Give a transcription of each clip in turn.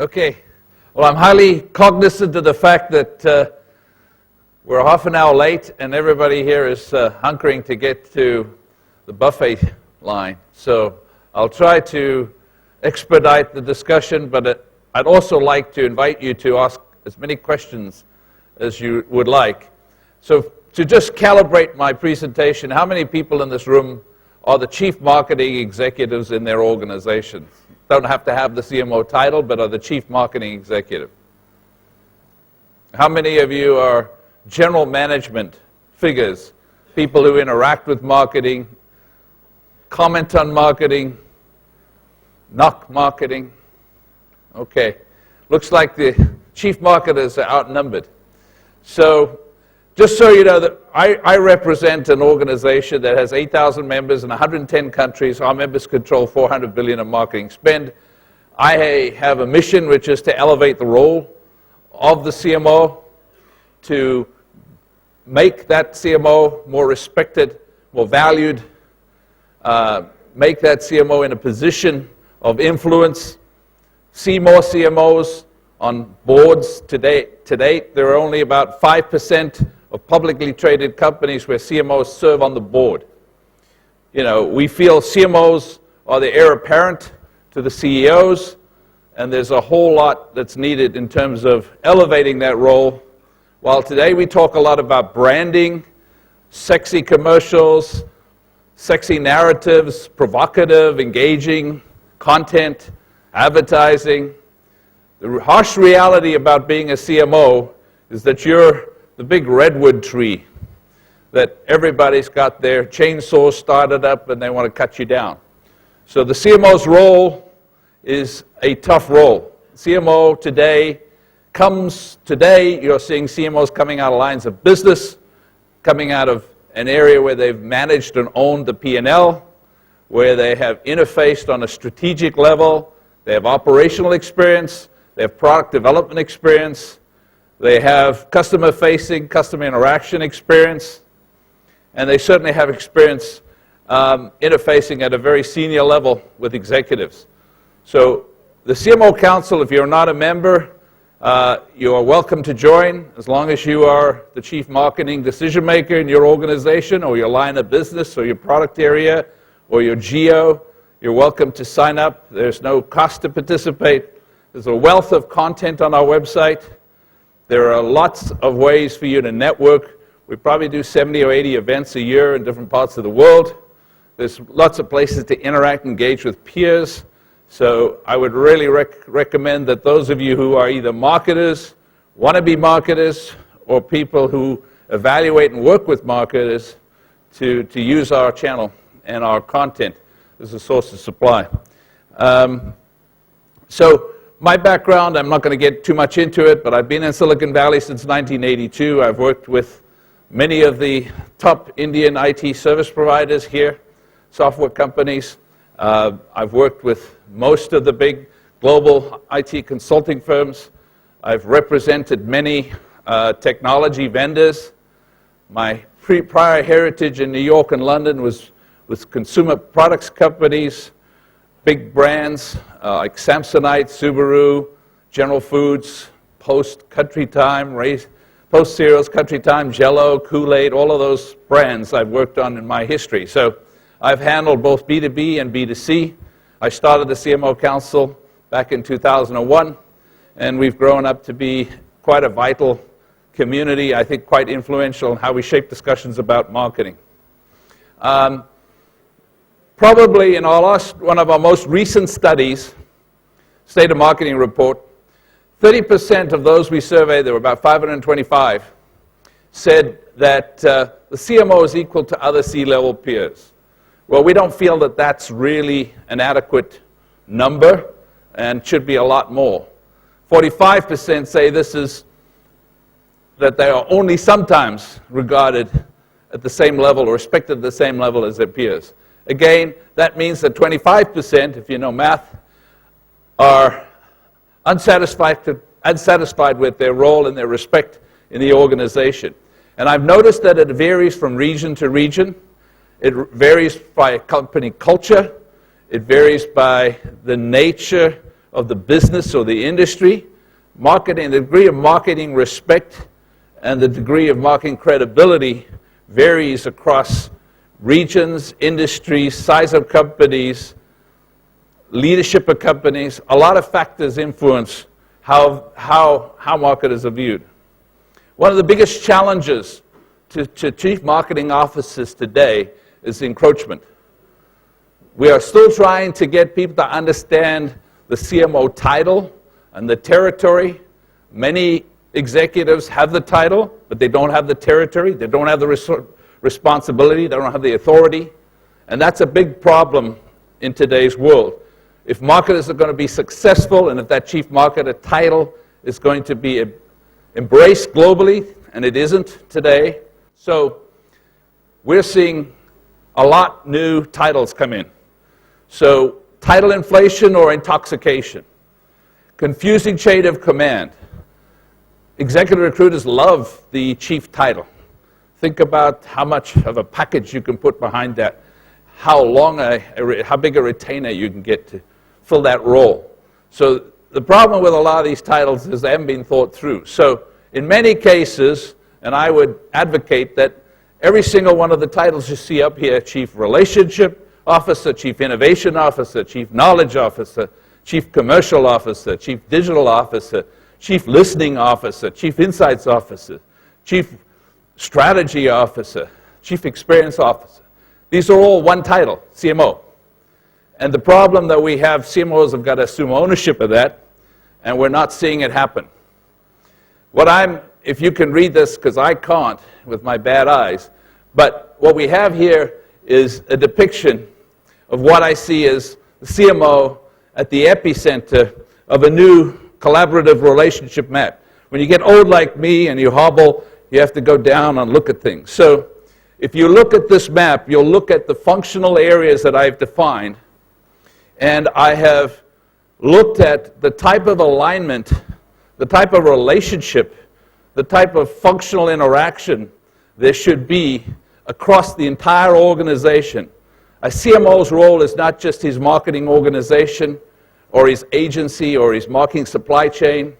Okay. Well, I'm highly cognizant of the fact that we're half an hour late and everybody here is hunkering to get to the buffet line. So I'll try to expedite the discussion, but I'd also like to invite you to ask as many questions as you would like. So to just calibrate my presentation, how many people in this room are the chief marketing executives in their organizations? Don't have to have the CMO title, but are the chief marketing executive. How many of you are general management figures, people who interact with marketing, comment on marketing, knock marketing? Okay, looks like the chief marketers are outnumbered. So just so you know, that I represent an organization that has 8,000 members in 110 countries. Our members control $400 billion of marketing spend. I have a mission which is to elevate the role of the CMO, to make that CMO more respected, more valued, make that CMO in a position of influence, see more CMOs on boards. To date, there are only about 5% of publicly traded companies where CMOs serve on the board. You know, we feel CMOs are the heir apparent to the CEOs, and there's a whole lot that's needed in terms of elevating that role. While today we talk a lot about branding, sexy commercials, sexy narratives, provocative, engaging content, advertising, the harsh reality about being a CMO is that you're the big redwood tree that everybody's got their chainsaw started up and they want to cut you down. So the CMO's role is a tough role. CMO today you're seeing CMOs coming out of lines of business, coming out of an area where they've managed and owned the P&L, where they have interfaced on a strategic level, they have operational experience, they have product development experience, they have customer-facing, customer interaction experience, and they certainly have experience interfacing at a very senior level with executives. So the CMO Council, if you're not a member, you are welcome to join as long as you are the chief marketing decision maker in your organization or your line of business or your product area or your geo. You're welcome to sign up. There's no cost to participate. There's a wealth of content on our website. There are lots of ways for you to network. We probably do 70 or 80 events a year in different parts of the world. There's lots of places to interact, engage with peers. So I would really recommend that those of you who are either marketers, wannabe marketers, or people who evaluate and work with marketers to use our channel and our content as a source of supply. So my background, I'm not going to get too much into it, but I've been in Silicon Valley since 1982. I've worked with many of the top Indian IT service providers here, software companies. I've worked with most of the big global IT consulting firms. I've represented many technology vendors. My prior heritage in New York and London was with consumer products companies, big brands like Samsonite, Subaru, General Foods, Post, Country Time, Post Cereals, Country Time, Jell-O, Kool-Aid, all of those brands I've worked on in my history. So I've handled both B2B and B2C. I started the CMO Council back in 2001, and we've grown up to be quite a vital community, I think quite influential in how we shape discussions about marketing. Probably in one of our most recent studies, State of Marketing Report, 30% of those we surveyed, there were about 525, said that the CMO is equal to other C-level peers. Well, we don't feel that that's really an adequate number and should be a lot more. 45% say that they are only sometimes regarded at the same level or respected at the same level as their peers. Again, that means that 25%, if you know math, are unsatisfied with their role and their respect in the organization. And I've noticed that it varies from region to region. It varies by company culture. It varies by the nature of the business or the industry. Marketing, the degree of marketing respect and the degree of marketing credibility varies across regions, industries, size of companies, leadership of companies. A lot of factors influence how marketers are viewed. One of the biggest challenges to chief marketing officers today is encroachment. We are still trying to get people to understand the CMO title and the territory. Many executives have the title, but they don't have the territory. They don't have the responsibility. They don't have the authority. And that's a big problem in today's world. If marketers are going to be successful, and if that chief marketer title is going to be embraced globally, and it isn't today, so we're seeing a lot new titles come in. So title inflation or intoxication, confusing chain of command. Executive recruiters love the chief title. Think about how much of a package you can put behind that, how big a retainer you can get to fill that role. So the problem with a lot of these titles is they haven't been thought through. So in many cases, and I would advocate that every single one of the titles you see up here, Chief Relationship Officer, Chief Innovation Officer, Chief Knowledge Officer, Chief Commercial Officer, Chief Digital Officer, Chief Listening Officer, Chief Insights Officer, Chief Strategy Officer, Chief Experience Officer. These are all one title, CMO. And the problem that we have, CMOs have got to assume ownership of that, and we're not seeing it happen. If you can read this, because I can't with my bad eyes, but what we have here is a depiction of what I see as the CMO at the epicenter of a new collaborative relationship map. When you get old like me and you hobble, you have to go down and look at things. So if you look at this map, you'll look at the functional areas that I've defined, and I have looked at the type of alignment, the type of relationship, the type of functional interaction there should be across the entire organization. A CMO's role is not just his marketing organization or his agency or his marketing supply chain.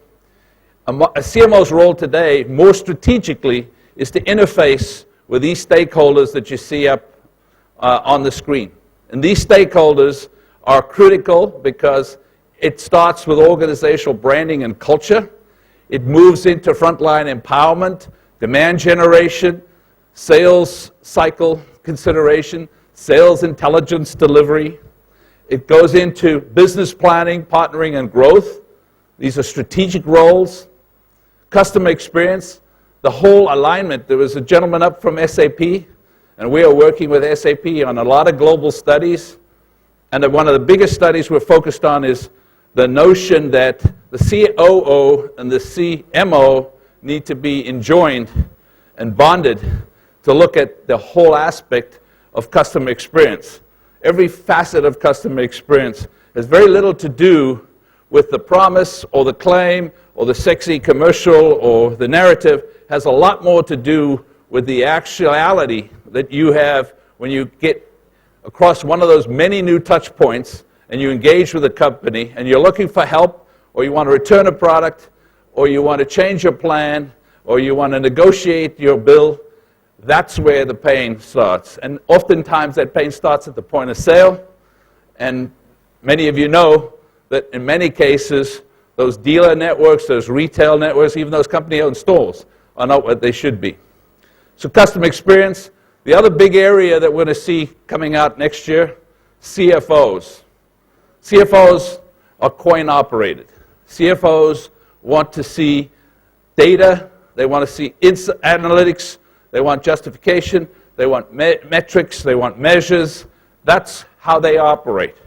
A CMO's role today, more strategically, is to interface with these stakeholders that you see up on the screen. And these stakeholders are critical because it starts with organizational branding and culture. It moves into frontline empowerment, demand generation, sales cycle consideration, sales intelligence delivery. It goes into business planning, partnering, and growth. These are strategic roles. Customer experience, the whole alignment. There was a gentleman up from SAP, and we are working with SAP on a lot of global studies. And one of the biggest studies we're focused on is the notion that the COO and the CMO need to be enjoined and bonded to look at the whole aspect of customer experience. Every facet of customer experience has very little to do with the promise or the claim or the sexy commercial or the narrative. It has a lot more to do with the actuality that you have when you get across one of those many new touch points and you engage with a company and you're looking for help, or you want to return a product, or you want to change your plan, or you want to negotiate your bill. That's where the pain starts. And oftentimes that pain starts at the point of sale. And many of you know that in many cases, those dealer networks, those retail networks, even those company-owned stores are not what they should be. So customer experience. The other big area that we're going to see coming out next year, CFOs. CFOs are coin-operated. CFOs want to see data. They want to see analytics. They want justification. They want metrics. They want measures. That's how they operate.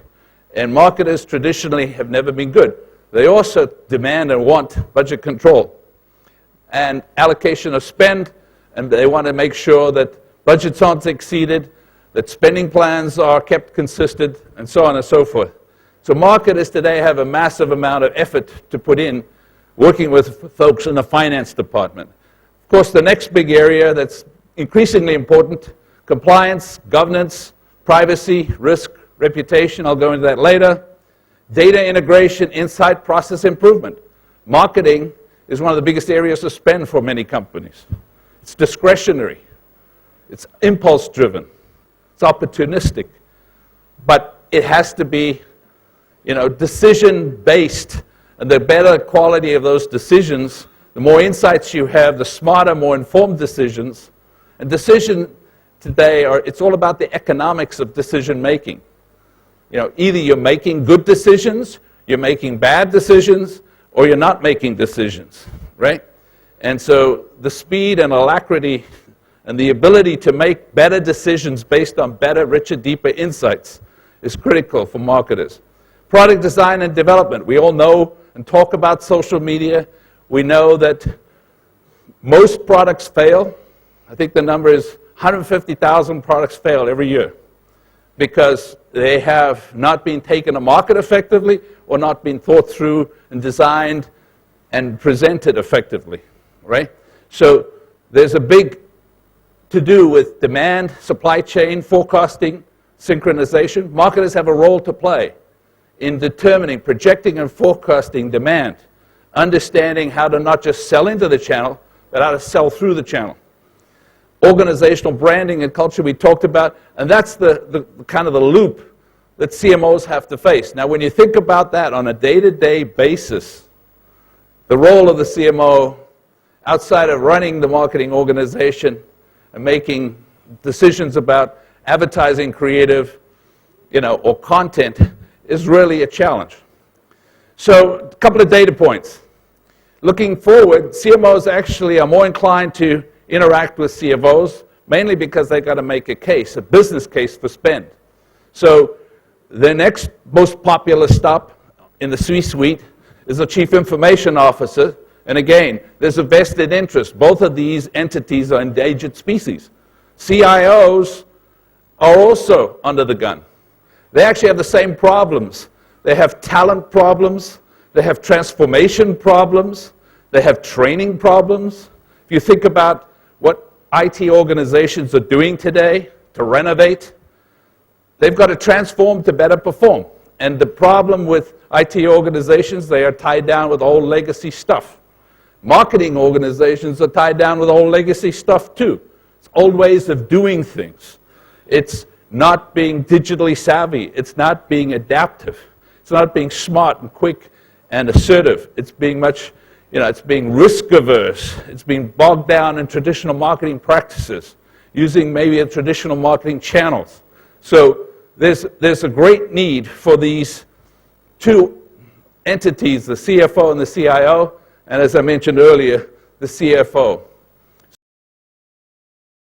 And marketers traditionally have never been good. They also demand and want budget control and allocation of spend, and they want to make sure that budgets aren't exceeded, that spending plans are kept consistent, and so on and so forth. So marketers today have a massive amount of effort to put in working with folks in the finance department. Of course, the next big area that's increasingly important, compliance, governance, privacy, risk, reputation. I'll go into that later. Data integration, insight, process improvement. Marketing is one of the biggest areas of spend for many companies. It's discretionary. It's impulse-driven. It's opportunistic. But it has to be, decision-based. And the better quality of those decisions, the more insights you have, the smarter, more informed decisions. And decision today, it's all about the economics of decision-making. Either you're making good decisions, you're making bad decisions, or you're not making decisions, right? And so the speed and alacrity and the ability to make better decisions based on better, richer, deeper insights is critical for marketers. Product design and development. We all know and talk about social media. We know that most products fail. I think the number is 150,000 products fail every year because they have not been taken to market effectively or not been thought through and designed and presented effectively, right? So there's a big to-do with demand, supply chain, forecasting, synchronization. Marketers have a role to play in determining, projecting, and forecasting demand, understanding how to not just sell into the channel, but how to sell through the channel. Organizational branding and culture we talked about, and that's the kind of the loop that CMOs have to face. Now, when you think about that on a day-to-day basis, the role of the CMO, outside of running the marketing organization and making decisions about advertising, creative, or content, is really a challenge. So, a couple of data points. Looking forward, CMOs actually are more inclined to interact with CFOs, mainly because they've got to make a case, a business case for spend. So the next most popular stop in the C-suite is the Chief Information Officer. And again, there's a vested interest. Both of these entities are endangered species. CIOs are also under the gun. They actually have the same problems. They have talent problems. They have transformation problems. They have training problems. If you think about what IT organizations are doing today to renovate, they've got to transform to better perform. And the problem with IT organizations, they are tied down with old legacy stuff. Marketing organizations are tied down with old legacy stuff too. It's old ways of doing things. It's not being digitally savvy. It's not being adaptive. It's not being smart and quick and assertive. It's being much, it's being risk averse. It's being bogged down in traditional marketing practices, using maybe a traditional marketing channels. So there's a great need for these two entities, the CFO and the CIO, and as I mentioned earlier, the CFO.